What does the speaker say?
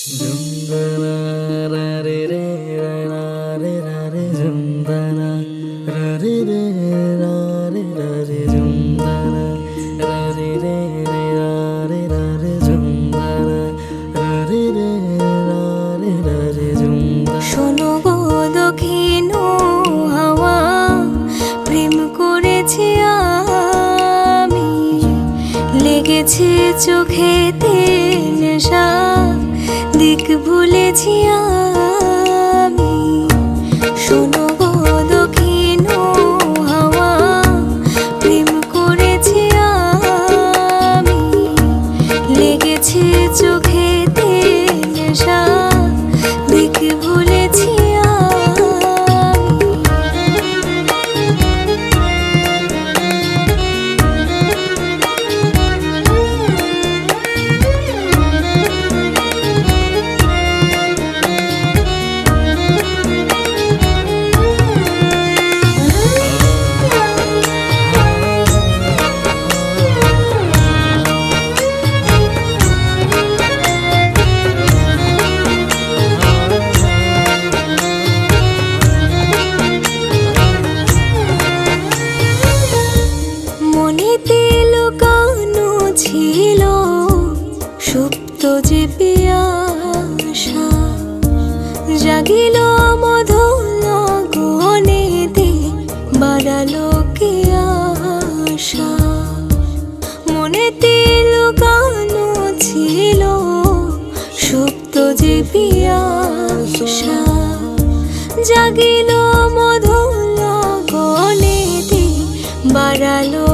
Jundana ra re re ra ra re ra re jundana ra re re ra re ra re jundana ra re re ra re ra re jundana ra re re ra re ra re jundana শোনো গো দক্ষিণ হাওয়া প্রেম করেছি আমি লেগেছে চোখেতে নেশা দিক ভুলেছি আমি শোনো গো দক্ষিণ হাওয়া প্রেম করেছি আমি লেগেছে চোখেতে নেশা দিক ভুলেছি ছিল সুপ্ত যে পিয়াসা জাগিল মধুর গহনেতে বাড়ালো কে আশা মনেতে লুকানো ছিল সুপ্ত যে পিয়াসা জাগিল মধুর গহনেতে বাড়ালো